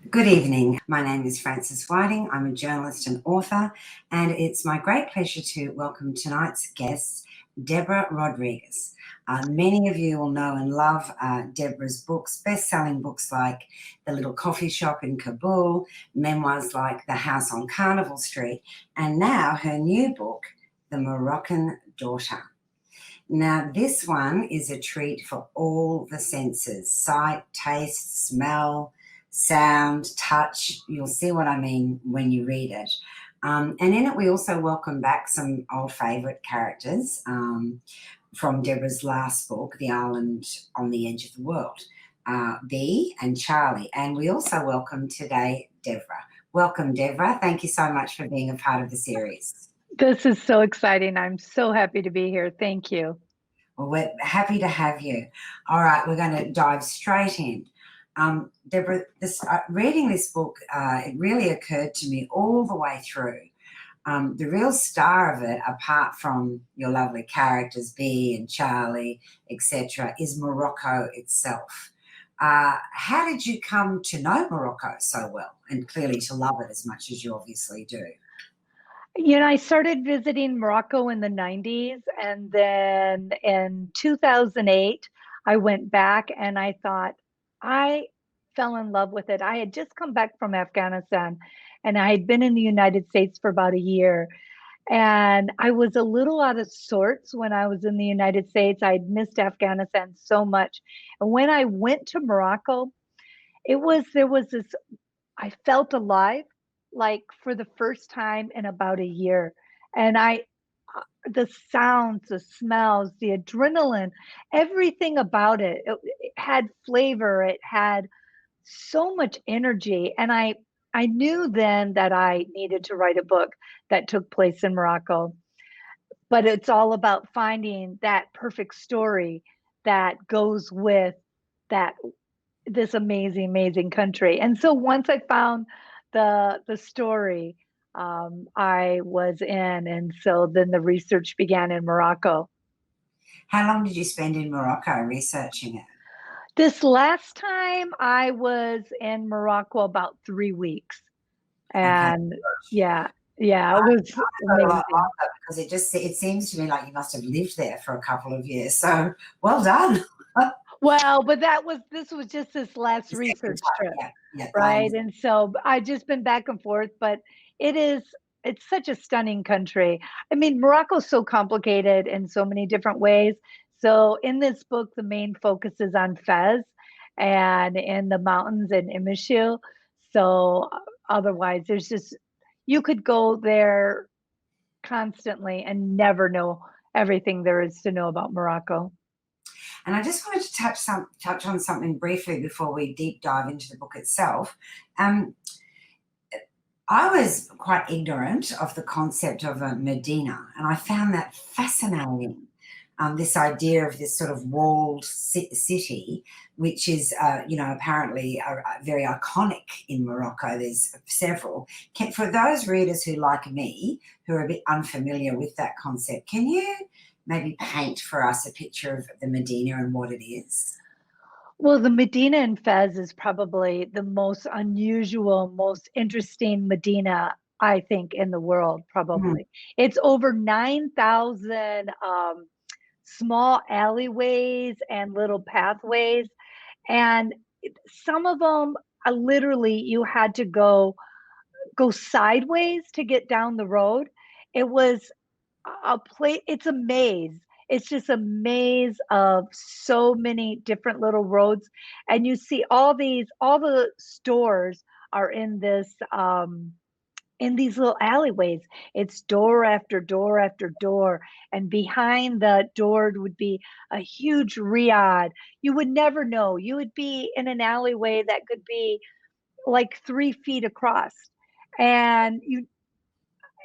Good evening. My name is Frances Whiting. I'm a journalist and author, and it's my great pleasure to welcome tonight's guest, Deborah Rodriguez. Many of you will know and love Deborah's books, best-selling books like The Little Coffee Shop in Kabul, memoirs like The House on Carnival Street, and now her new book, The Moroccan Daughter. Now, this one is a treat for all the senses: sight, taste, smell, sound, touch. You'll see what I mean when you read it. And in it, we also welcome back some old favourite characters from Deborah's last book, The Island on the Edge of the World, Bea and Charlie. And we also welcome today Deborah. Welcome, Deborah. Thank you so much for being a part of the series. This is so exciting. I'm so happy to be here. Thank you. Well, we're happy to have you. All right, we're going to dive straight in. Deborah, reading this book, it really occurred to me all the way through. The real star of it, apart from your lovely characters, Bea and Charlie, etc., is Morocco itself. How did you come to know Morocco so well and clearly to love it as much as you obviously do? You know, I started visiting Morocco in the 90s, and then in 2008, I went back and I thought, I fell in love with it. I had just come back from Afghanistan and I had been in the United States for about a year. And I was a little out of sorts when I was in the United States. I'd missed Afghanistan so much. And when I went to Morocco, there was this, I felt alive, like for the first time in about a year. And the sounds, the smells, the adrenaline, everything about it had flavor. It had so much energy. And I knew then that I needed to write a book that took place in Morocco. But it's all about finding that perfect story that goes with that this amazing, amazing country. And so once I found the story, I was in, and so then the research began in Morocco. How long did you spend in Morocco researching it? This last time I was in Morocco about 3 weeks, and Okay. yeah, it was amazing. Because it seems to me like you must have lived there for a couple of years. So well done. Well, but this was just this last research trip, right? And so I just been back and forth, but it's such a stunning country. I mean, Morocco's so complicated in so many different ways. So in this book, the main focus is on Fez and in the mountains in Imishu. So otherwise, you could go there constantly and never know everything there is to know about Morocco. And I just wanted to touch on something briefly before we deep dive into the book itself. I was quite ignorant of the concept of a Medina, and I found that fascinating. This idea of this sort of walled city, which is, apparently very iconic in Morocco. There's several. For those readers who, like me, who are a bit unfamiliar with that concept, can you maybe paint for us a picture of the Medina and what it is? Well, the Medina in Fez is probably the most unusual, most interesting Medina, I think, in the world, probably. It's over 9,000 small alleyways and little pathways. And some of them, literally, you had to go sideways to get down the road. It was it's a maze. It's just a maze of so many different little roads, and you see all the stores are in these little alleyways. It's door after door after door, and behind the door would be a huge riad. You would never know. You would be in an alleyway that could be like 3 feet across, and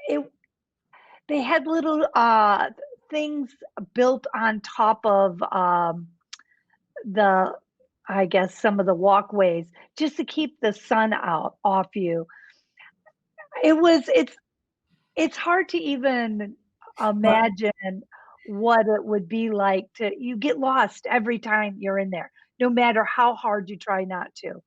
it they had little things built on top of the I guess some of the walkways just to keep the sun out off you. It was it's hard to even Well, imagine what it would be like to you get lost every time you're in there, no matter how hard you try not to.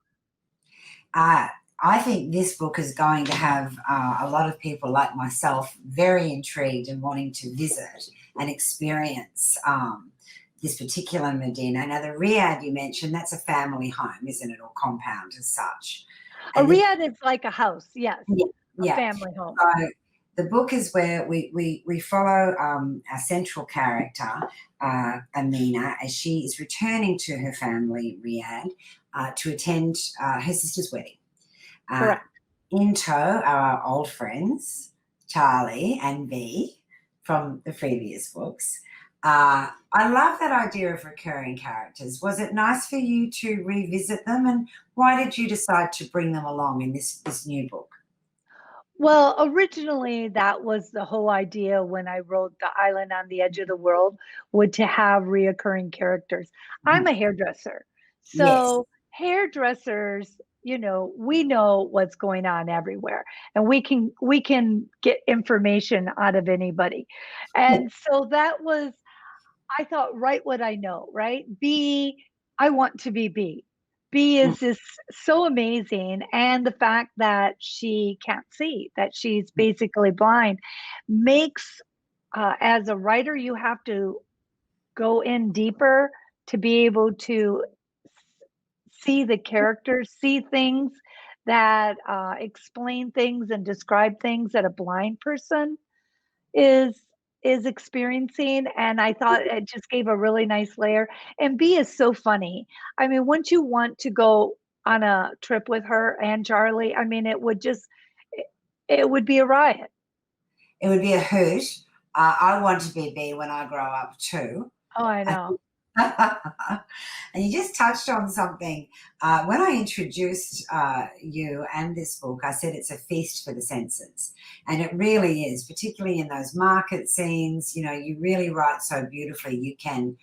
uh, I think this book is going to have a lot of people like myself very intrigued and wanting to visit and experience this particular Medina. Now, the Riyadh you mentioned, that's a family home, isn't it, or compound as such? A And this, riad is like a house, yes, yeah, a yeah. family home. So the book is where we follow our central character, Amina, as she is returning to her family, Riyadh, to attend her sister's wedding. Uh, Correct. in tow are our old friends, Charlie and V from the previous books. I love that idea of recurring characters. Was it nice for you to revisit them, and why did you decide to bring them along in this new book? Well, originally that was the whole idea when I wrote The Island on the Edge of the World, would to have reoccurring characters. I'm Mhm. a hairdresser. Yes. So hairdressers, we know what's going on everywhere, and we can get information out of anybody. Yeah. And so that was I thought, write what I know, right? B, I want to be B. B Mm, is just so amazing. And the fact that she can't see, that she's mm, basically blind, makes, as a writer, you have to go in deeper to be able to see the characters, see things that explain things and describe things that a blind person is is experiencing, and I thought it just gave a really nice layer, and B is so funny. I mean, once you want to go on a trip with her and Charlie, I mean, it it would be a riot. it would be a hoot. I want to be B when I grow up too. Oh, I I know. and you just touched on something. When I introduced you and this book, I said it's a feast for the senses. And it really is, particularly in those market scenes. You really write so beautifully. You can,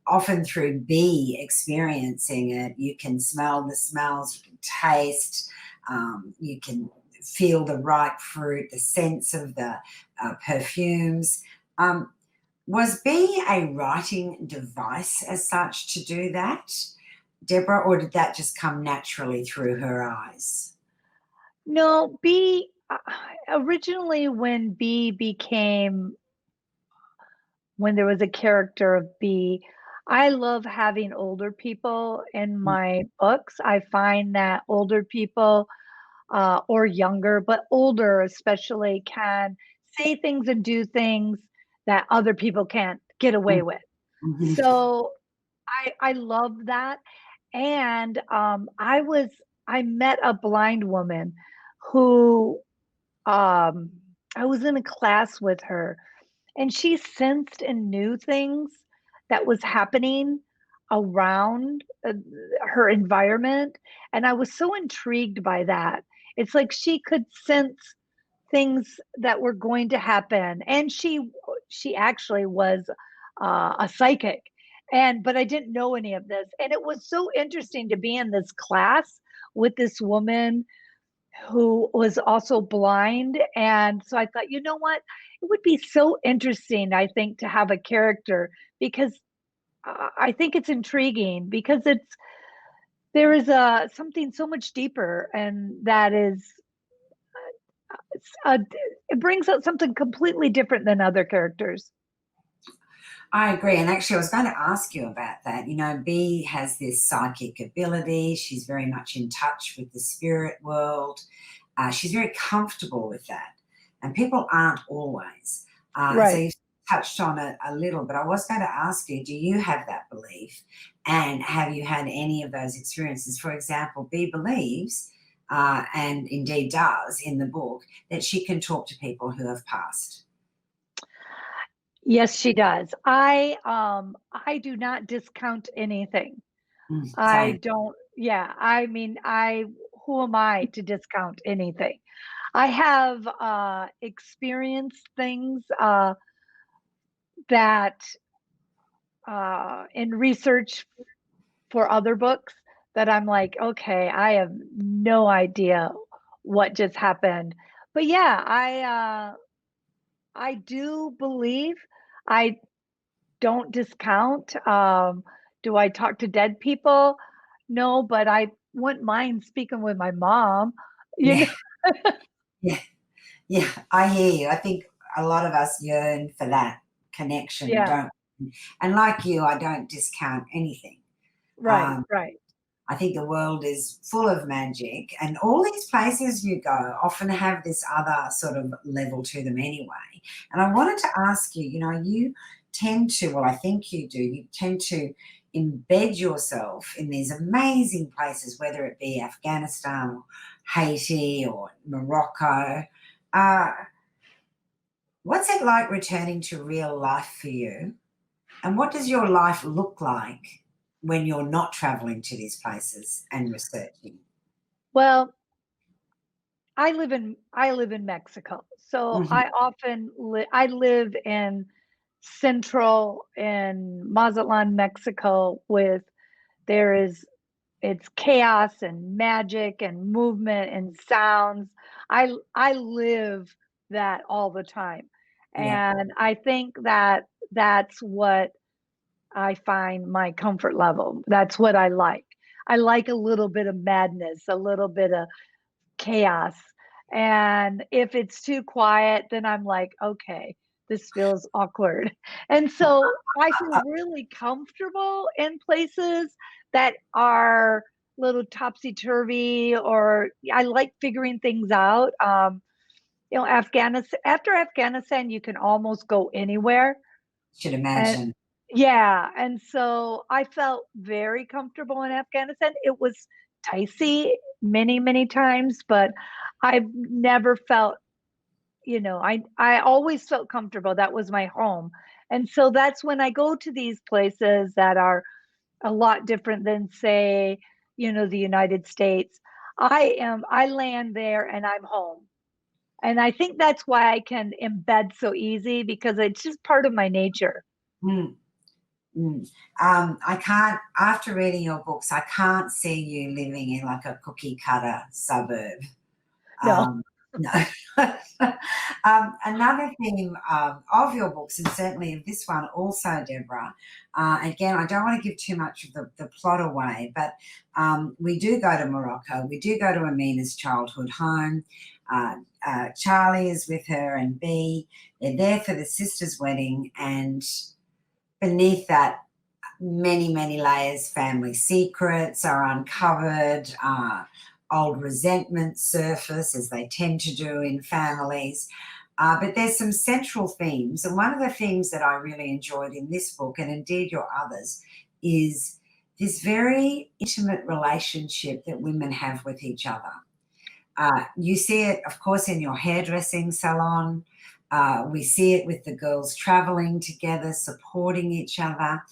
often through be experiencing it, you can smell the smells, you can taste, you can feel the ripe fruit, the sense of the perfumes. Um, was B a writing device as such to do that, Deborah, or did that just come naturally through her eyes? No, B originally when there was a character of B, I love having older people in Mm, my books. I find that older people or younger, but older especially, can say things and do things that other people can't get away mm, with. mhm, So I love that. And I met a blind woman who um, I was in a class with her, and she sensed and knew things that was happening around her environment, and I was so intrigued by that. It's like she could sense things that were going to happen, and she actually was a psychic, and but I didn't know any of this, and it was so interesting to be in this class with this woman who was also blind. And so I thought, you know what? It would be so interesting, I think, to have a character because I think it's intriguing because there is a something so much deeper, and that is uh, it brings out something completely different than other characters. I agree. And actually, I was going to ask you about that. B has this psychic ability. She's very much in touch with the spirit world. She's very comfortable with that. And people aren't always. So Right. you've touched on it a little, but I was going to ask you, do you have that belief? And have you had any of those experiences? For example, Bea believes, and indeed does in the book, that she can talk to people who have passed. Yes, she does. I do not discount anything. I Same. don't, yeah, I mean, who am I to discount anything? I have experienced things that in research for other books that I'm like, okay, I have no idea what just happened. But yeah, I do believe. I don't discount. Do I talk to dead people? No, but I wouldn't mind speaking with my mom. You Yeah, know? yeah, yeah. I hear you. I think a lot of us yearn for that connection, Yeah, don't we? And like you, I don't discount anything. right, Um, right. I think the world is full of magic, and all these places you go often have this other sort of level to them anyway. And I wanted to ask you, you tend to, well, I think you do, you tend to embed yourself in these amazing places, whether it be Afghanistan or Haiti or Morocco. Uh, what's it like returning to real life for you? And what does your life look like when you're not traveling to these places and researching? Well, I live in Mexico, so Mhm. I live in central in Mazatlan, Mexico. With there is it's chaos and magic and movement and sounds. I live that all the time, Yeah. and I think that that's what I find my comfort level. That's what I like. I like a little bit of madness, a little bit of chaos. And if it's too quiet, then I'm like, okay, this feels awkward. And so I feel really comfortable in places that are little topsy turvy, or I like figuring things out. Afghanistan, after Afghanistan, you can almost go anywhere. Should And imagine. yeah, and so I felt very comfortable in Afghanistan. It was dicey many, many times, but I've never felt, I always felt comfortable. That was my home. And so that's when I go to these places that are a lot different than, say, the United States. I land there and I'm home. And I think that's why I can embed so easy, because it's just part of my nature. Mm, mm. I can't, after reading your books, I can't see you living in like a cookie cutter suburb. No. Um, no. Another theme of your books, and certainly of this one also, Deborah, again, I don't want to give too much of the plot away, but we do go to Morocco. We do go to Amina's childhood home. Charlie is with her and Bea. They're there for the sister's wedding, and beneath that, many, many layers, family secrets are uncovered, old resentments surface, as they tend to do in families. But there's some central themes. And one of the themes that I really enjoyed in this book, and indeed your others, is this very intimate relationship that women have with each other. You see it, of course, in your hairdressing salon. We see it with the girls traveling together, supporting each other.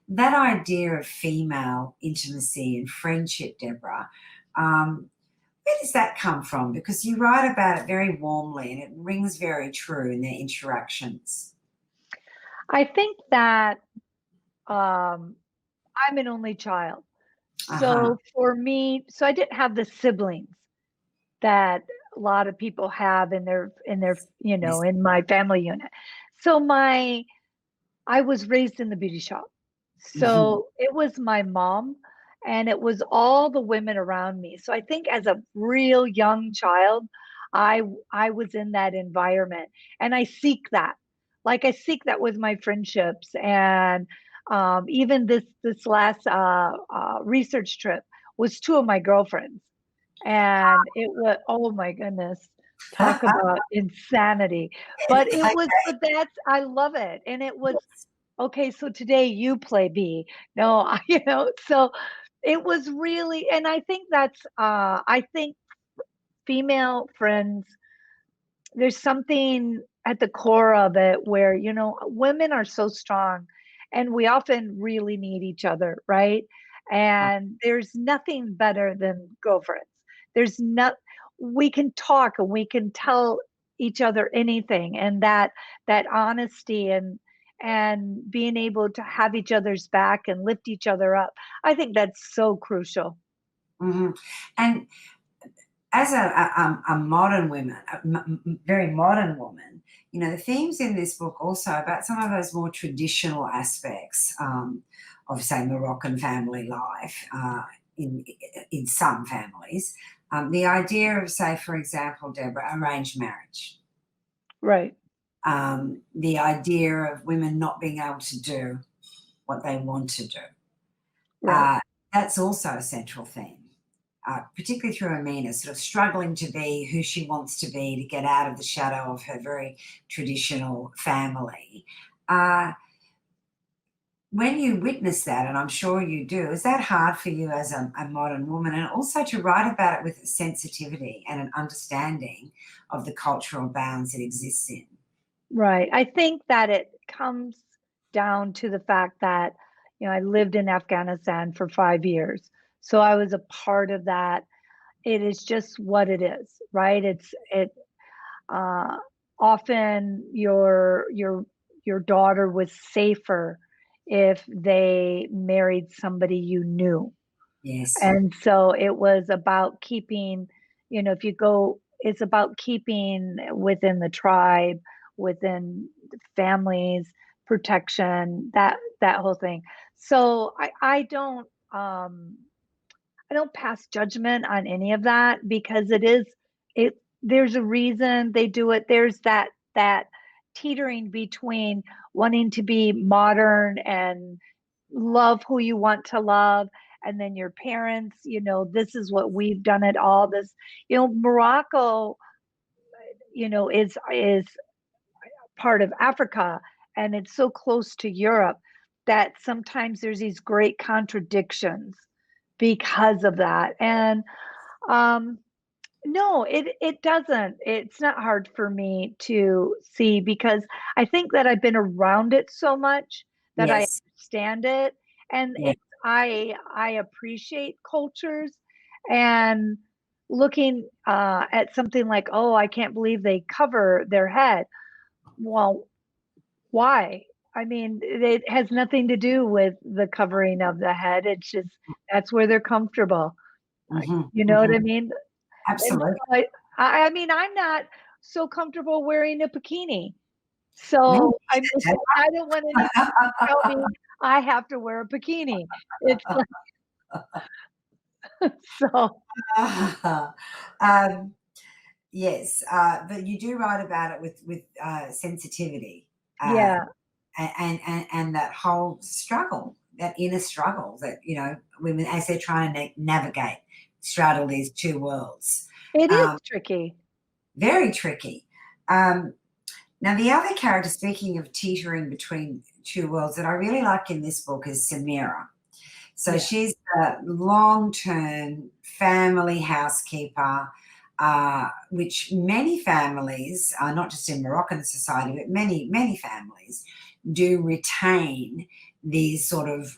That idea of female intimacy and friendship, Deborah, where does that come from? Because you write about it very warmly and it rings very true in their interactions. I think that um, I'm an only child. Uh-huh. So for me, so I didn't have the siblings that a lot of people have in their, Yes. in my family unit. So I was raised in the beauty shop. Mhm. So it was my mom and it was all the women around me. So I think as a real young child, I was in that environment, and I seek that. Like I seek that with my friendships, and even this last research trip was two of my girlfriends, and it was, oh my goodness. Talk about insanity. But it was, but that's, I love it. And it was, okay, so today you play B. No, so it was really, and I think that's, I think female friends, there's something at the core of it where, women are so strong and we often really need each other, right? And there's nothing better than girlfriends. There's not, we can talk and we can tell each other anything, and that honesty and being able to have each other's back and lift each other up. I think that's so crucial. Mhm. And as a modern woman, very modern woman, the themes in this book also about some of those more traditional aspects of, say, Moroccan family life in in some families. The idea of, say, for example, Deborah, arranged marriage. Right. The idea of women not being able to do what they want to do. Right. That's also a central theme. Particularly through Amina, sort of struggling to be who she wants to be, to get out of the shadow of her very traditional family. When you witness that, and I'm sure you do, is that hard for you as a modern woman? And also to write about it with a sensitivity and an understanding of the cultural bounds it exists in. Right. I think that it comes down to the fact that, I lived in Afghanistan for 5 years. So I was a part of that. It is just what it is, right? Uh often your daughter was safer if they married somebody you knew. Yes. And so it was about keeping, if you go, it's about keeping within the tribe, within families, protection, that whole thing. So I don't pass judgment on any of that, because it there's a reason they do it. There's that teetering between wanting to be modern and love who you want to love, and then your parents, this is what we've done it all. This, Morocco, is part of Africa, and it's so close to Europe that sometimes there's these great contradictions because of that. And um no, it doesn't. It's not hard for me to see, because I think that I've been around it so much that I Yes. understand it. And Yeah. I appreciate cultures, and looking at something like, oh, I can't believe they cover their head. Well, why? I mean, it has nothing to do with the covering of the head. It's just that's where they're comfortable. Hmm. You know what I Hmm. mean? And Absolutely. so I mean, I'm not so comfortable wearing a bikini. Me So I mean, neither, I don't want anyone to tell me I have to wear a bikini. It's like, so um, yes, but you do write about it with sensitivity, uh, yeah, and that whole struggle, that inner struggle that women, as they're trying to navigate, straddle these two worlds. it is Um, tricky. Very tricky. Um, Now, the other character, speaking of teetering between two worlds, that I really like in this book is Samira. So Yeah. she's a long-term family housekeeper, which many families, not just in Moroccan society, but many families do retain these sort of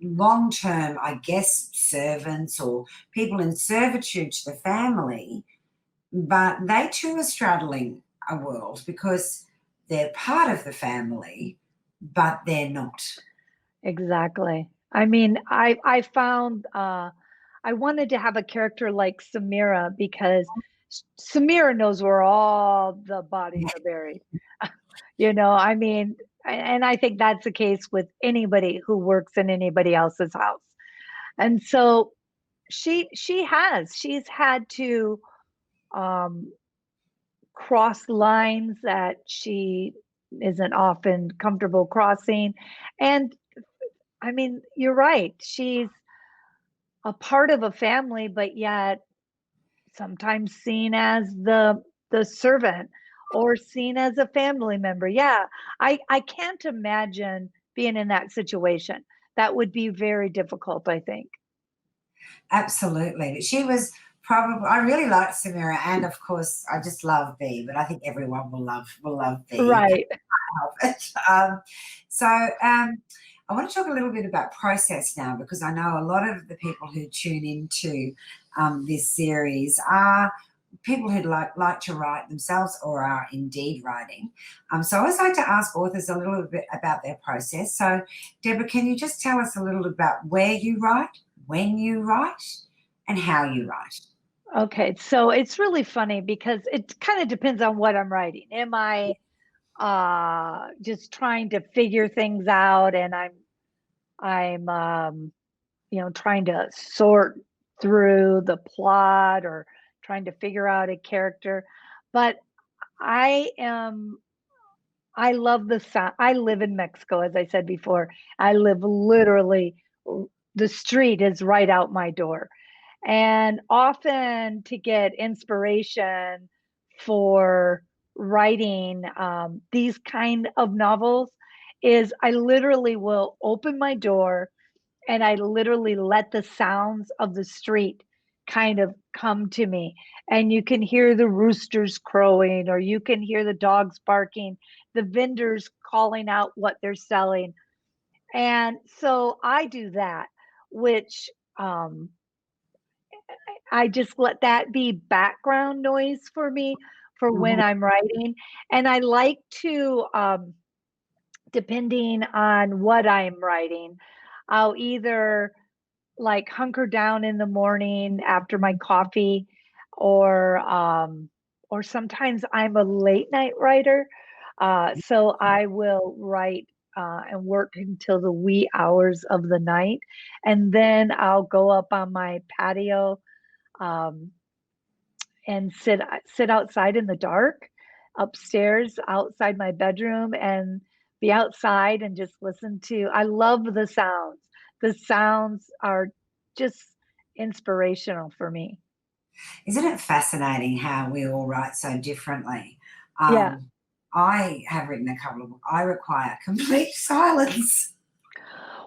long-term, I guess, servants or people in servitude to the family, but they too are straddling a world because they're part of the family, but they're not. Exactly. I mean, I found I wanted to have a character like Samira, because Samira knows where all the bodies are buried. I mean, and I think that's the case with anybody who works in anybody else's house. And so she's had to um cross lines that she isn't often comfortable crossing. And I mean, you're right. She's a part of a family, but yet sometimes seen as the the servant or seen as a family member. Yeah, I can't imagine being in that situation. That would be very difficult, I think. Absolutely. But she was probably, I really liked Samira, and of course I just love Bea, but I think everyone will love Bea. You can't Right. help it. So I want to talk a little bit about process now, because I know a lot of the people who tune into this series are people who like to write themselves or are indeed writing. So I always like to ask authors a little bit about their process. So Deborah, can you just tell us a little about where you write, when you write, and how you write? Okay, so it's really funny because it kind of depends on what I'm writing. Am I just trying to figure things out, and I'm trying to sort through the plot or trying to figure out a character. But I am I love the sound. I live in Mexico, as I said before. I live literally, the street is right out my door. And often to get inspiration for writing these kind of novels is I literally will open my door and I literally let the sounds of the street kind of come to me. And you can hear the roosters crowing, or you can hear the dogs barking, the vendors calling out what they're selling. And so I do that, which I just let that be background noise for me for when Mhm. I'm writing. And I like to, depending on what I'm writing, I'll either like hunker down in the morning after my coffee, or or sometimes I'm a late night writer. So I will write and work until the wee hours of the night, and then I'll go up on my patio um, and sit outside in the dark upstairs outside my bedroom and be outside and just listen to. I love the sounds. The sounds are just inspirational for me. Isn't it fascinating how we all write so differently? Yeah. I have written a couple of books. I require complete silence.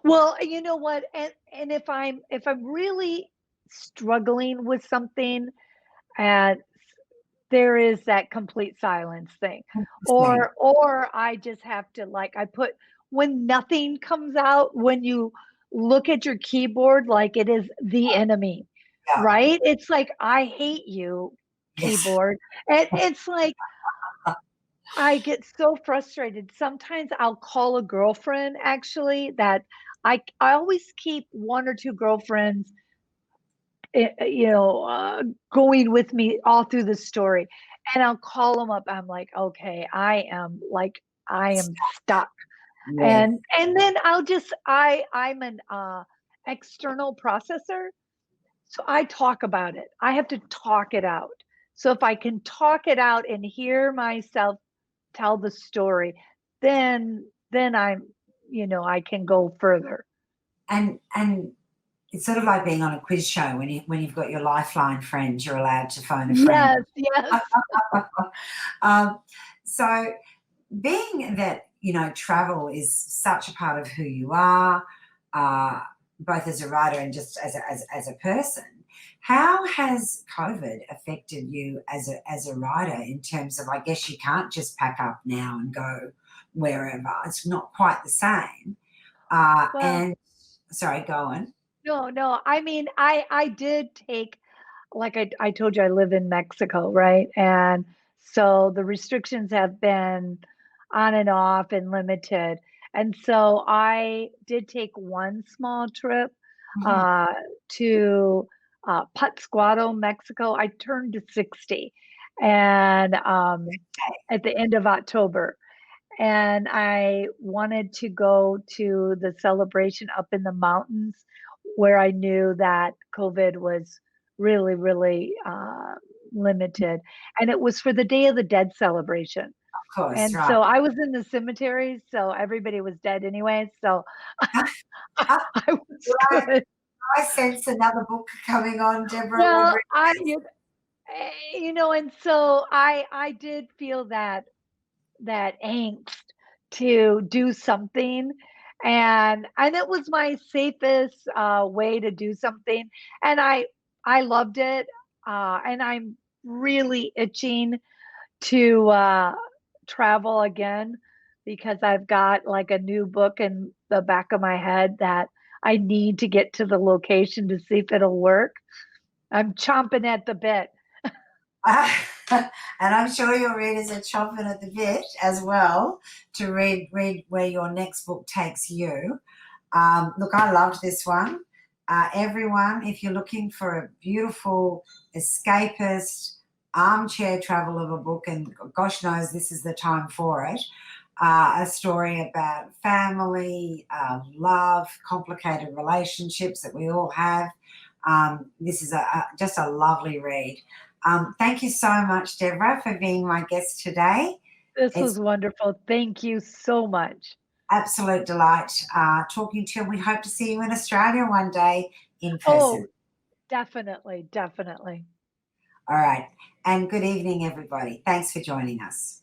Well, you know what? And if I'm really struggling with something, and there is that complete silence thing. 100%. Or I just have to, like, I put, when nothing comes out, when you look at your keyboard like it is the enemy, Yeah. right? It's like, I hate you, Yes. keyboard. And it's like I get so frustrated. Sometimes I'll call a girlfriend, actually, that I always keep one or two girlfriends, eh, you know, going with me all through the story. And I'll call them up. I'm like, okay, I am stuck. Yes. And then I'm an external processor. So I talk about it. I have to talk it out. So if I can talk it out and hear myself tell the story, then I can go further. And it's sort of like being on a quiz show when you've got your lifeline friends, you're allowed to phone a friend. Yes, yes. um, so being that travel is such a part of who you are, uh, both as a writer and just as a person, how has COVID affected you as a writer in terms of, I guess you can't just pack up now and go wherever. It's not quite the same. Well, And sorry, go on. no, no. I mean, I did take, like I told you, I live in Mexico, right? And so the restrictions have been on and off and limited. And so I did take one small trip Mhm. uh, to Pátzcuaro, Mexico. I turned 60, and at the end of October. And I wanted to go to the celebration up in the mountains where I knew that COVID was really, really limited. And it was for the Day of the Dead celebration. Of course, And right. so I was in the cemetery, so everybody was dead anyway. So I was Well, good. I sense another book coming on, Deborah Well, Rodriguez. And so I did feel that angst to do something, and it was my safest way to do something, and I loved it, and I'm really itching to travel again because I've got like a new book in the back of my head that I need to get to the location to see if it'll work. I'm chomping at the bit. And I'm sure your readers are chomping at the bit as well to read where your next book takes you. Look, I loved this one. Everyone, if you're looking for a beautiful, escapist, armchair travel of a book, and gosh knows this is the time for it, a story about family, love, complicated relationships that we all have. This is just a lovely read. Thank you so much, Deborah, for being my guest today. This It's was wonderful. Thank you so much. absolute delight talking to you. We hope to see you in Australia one day in Oh, person. definitely, definitely. All right. And good evening, everybody. Thanks for joining us.